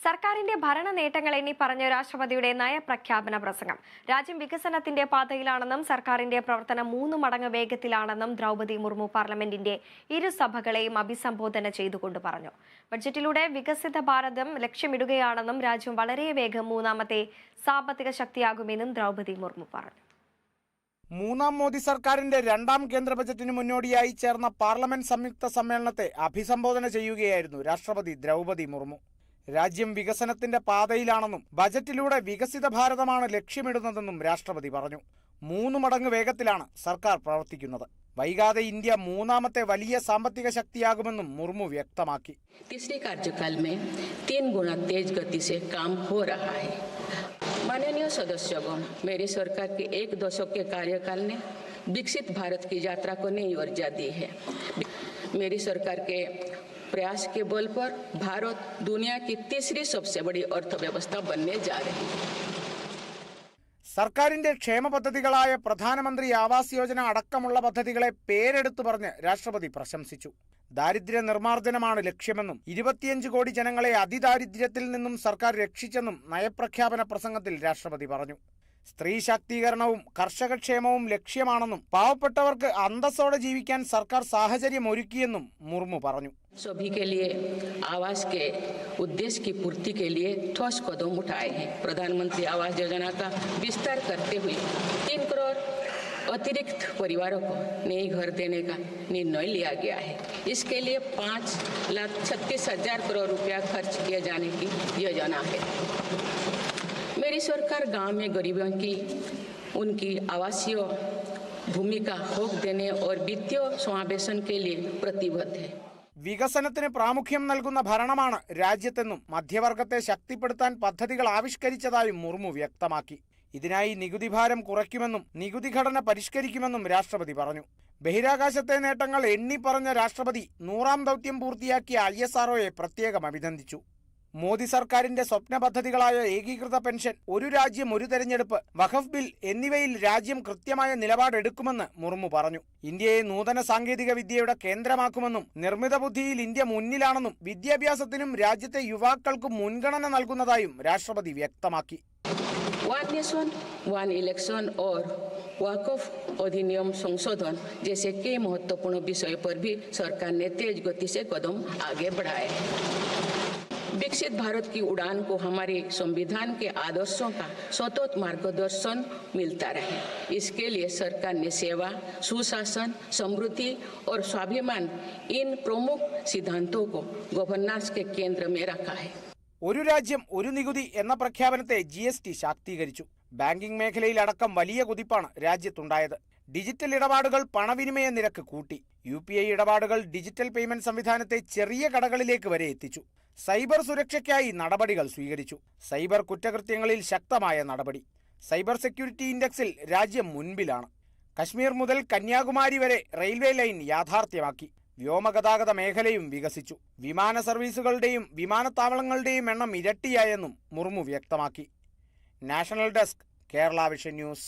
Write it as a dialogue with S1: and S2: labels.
S1: സർക്കാരിന്റെ ഭരണ നേട്ടങ്ങൾ എണ്ണി പറഞ്ഞ രാഷ്ട്രപതിയുടെ നയപ്രഖ്യാപന പ്രസംഗം. രാജ്യം വികസനത്തിന്റെ പാതയിലാണെന്നും സർക്കാരിന്റെ പ്രവർത്തനം 3 മടങ്ങ് വേഗത്തിലാണെന്നും ദ്രൗപദി മുർമു പാർലമെന്റിന്റെ ഇരുസഭകളെയും അഭിസംബോധന ചെയ്തുകൊണ്ട് പറഞ്ഞു. ബഡ്ജറ്റിലൂടെ വികസിത ഭാരതം ലക്ഷ്യമിടുകയാണെന്നും രാജ്യം വളരെ വേഗം 3ാമത്തെ സാമ്പത്തിക ശക്തിയാകുമെന്നും ദ്രൗപദി മുർമു പറഞ്ഞു.
S2: മൂന്നാം മോദി സർക്കാരിന്റെ 2ാം കേന്ദ്ര ബജറ്റിന് മുന്നോടിയായി ചേർന്ന പാർലമെന്റ് സംയുക്ത സമ്മേളനത്തെ അഭിസംബോധന ചെയ്യുകയായിരുന്നു രാഷ്ട്രപതി ദ്രൗപദി മുർമു. രാജ്യം വികസനത്തിന്റെ പാതയിലാണെന്നും ബജറ്റിലൂടെ വികസിത ഭാരതമാണ് ലക്ഷ്യമിടുന്നതെന്നും രാഷ്ട്രപതി പറഞ്ഞു. 3 മടങ്ങ് വേഗത്തിലാണ് സർക്കാർ പ്രവർത്തിക്കുന്നത്. വൈകാതെ ഇന്ത്യ 3ാമത്തെ വലിയ സാമ്പത്തിക ശക്തിയാകുമെന്നും മുർമു വ്യക്തമാക്കി.
S3: तीसरे कार्यकाल में 3 गुना तेज गति से काम हो रहा है। माननीय सदस्यगण, मेरी सरकार के 1 दशक के कार्यकाल ने विकसित भारत की यात्रा को नई ऊर्जा दी है। मेरी सरकार के प्रयास के बल पर भारत दुनिया की तीसरी सबसे बड़ी अर्थव्यवस्था बनने जा रही है.
S2: സർക്കാരിന്റെ ക്ഷേമ പദ്ധതികളായ പ്രധാനമന്ത്രി ആവാസ് യോജന അടക്കമുള്ള പദ്ധതികളെ പേരെടുത്തു പറഞ്ഞ് രാഷ്ട്രപതി പ്രശംസിച്ചു. ദാരിദ്ര്യ നിർമ്മാർജ്ജനമാണ് ലക്ഷ്യമെന്നും 25 കോടി ജനങ്ങളെ അതിദാരിദ്ര്യത്തിൽ നിന്നും സർക്കാർ രക്ഷിച്ചെന്നും നയപ്രഖ്യാപന പ്രസംഗത്തിൽ രാഷ്ട്രപതി പറഞ്ഞു. സ്ത്രീ ശാക്തീകരണവും കർഷകക്ഷേമവും ലക്ഷ്യമാണെന്നും പാവപ്പെട്ടവർക്ക് അന്തസ്സോടെ ജീവിക്കാൻ സർക്കാർ സാഹചര്യം ഒരുക്കിയെന്നും മുർമു പറഞ്ഞു.
S3: सभी के लिए आवास के उद्देश्य की पूर्ति के लिए ठोस कदम उठाए हैं. प्रधानमंत्री आवास योजना का विस्तार करते हुए 3 करोड़ अतिरिक्त परिवारों को नए घर देने का निर्णय लिया गया है. इसके लिए 5,36,000 करोड़ रुपया खर्च किए जाने की योजना है. मेरी सरकार गांव में गरीबों की उनकी आवासीय भूमि का हक देने और वित्तीय समावेशन के लिए प्रतिबद्ध है.
S2: വികസനത്തിന് പ്രാമുഖ്യം നൽകുന്ന ഭരണമാണ് രാജ്യത്തെന്നും മധ്യവർഗത്തെ ശക്തിപ്പെടുത്താൻ പദ്ധതികൾ ആവിഷ്കരിച്ചതായും മുർമു വ്യക്തമാക്കി. ഇതിനായി നികുതി ഭാരം കുറയ്ക്കുമെന്നും നികുതി ഘടന പരിഷ്കരിക്കുമെന്നും രാഷ്ട്രപതി പറഞ്ഞു. ബഹിരാകാശത്തെ നേട്ടങ്ങൾ എണ്ണി പറഞ്ഞ രാഷ്ട്രപതി 100ാം ദൗത്യം പൂർത്തിയാക്കിയ ISROയെ പ്രത്യേകം അഭിനന്ദിച്ചു. മോദി സർക്കാരിന്റെ സ്വപ്ന പദ്ധതികളായ ഏകീകൃത പെൻഷൻ, ഒരു രാജ്യം ഒരു തെരഞ്ഞെടുപ്പ്, വഖഫ് ബിൽ എന്നിവയിൽ രാജ്യം കൃത്യമായ നിലപാടെടുക്കുമെന്ന് മുർമു പറഞ്ഞു. ഇന്ത്യയെ നൂതന സാങ്കേതിക വിദ്യയുടെ കേന്ദ്രമാക്കുമെന്നും നിർമ്മിത ബുദ്ധിയിൽ ഇന്ത്യ മുന്നിലാണെന്നും വിദ്യാഭ്യാസത്തിനും രാജ്യത്തെ യുവാക്കൾക്ക് മുൻഗണന നൽകുന്നതായും രാഷ്ട്രപതി വ്യക്തമാക്കി.
S3: वन नेशन वन इलेक्शन और वक्फ अधिनियम संशोधन जैसे कई महत्वपूर्ण विषय पर भी सरकार ने तेज गति से कदम आगे बढ़ाए. विकसित भारत की उड़ान को हमारे संविधान के आदर्शों का सतत मार्गदर्शन मिलता रहे. इसके लिए सरकार ने सेवा, सुशासन, समृद्धि और स्वाभिमान इन प्रमुख सिद्धांतों को गवर्नेंस के केंद्र में रखा है.
S2: ഒരു രാജ്യം ഒരു നികുതി എന്ന പ്രഖ്യാപനത്തെ GST ശാക്തീകരിച്ചു. ബാങ്കിംഗ് മേഖലയിൽ അടക്കം വലിയ കുതിപ്പാണ് രാജ്യത്തുണ്ടായത്. ഡിജിറ്റൽ ഇടപാടുകൾ പണവിനിമയ നിരക്ക് കൂട്ടി. UPI ഇടപാടുകൾ ഡിജിറ്റൽ പേയ്മെന്റ് സംവിധാനത്തെ ചെറിയ കടകളിലേക്ക് വരെ എത്തിച്ചു. സൈബർ സുരക്ഷയ്ക്കായി നടപടികൾ സ്വീകരിച്ചു. സൈബർ കുറ്റകൃത്യങ്ങളിൽ ശക്തമായ നടപടി. സൈബർ സെക്യൂരിറ്റി ഇൻഡെക്സിൽ രാജ്യം മുൻപിലാണ്. കശ്മീർ മുതൽ കന്യാകുമാരി വരെ റെയിൽവേ ലൈൻ യാഥാർത്ഥ്യമാക്കി. വ്യോമഗതാഗത മേഖലയും വികസിച്ചു. വിമാന സർവീസുകളുടെയും വിമാനത്താവളങ്ങളുടെയും എണ്ണം ഇരട്ടിയായെന്നും മുർമു വ്യക്തമാക്കി. National desk, Kerala vision news.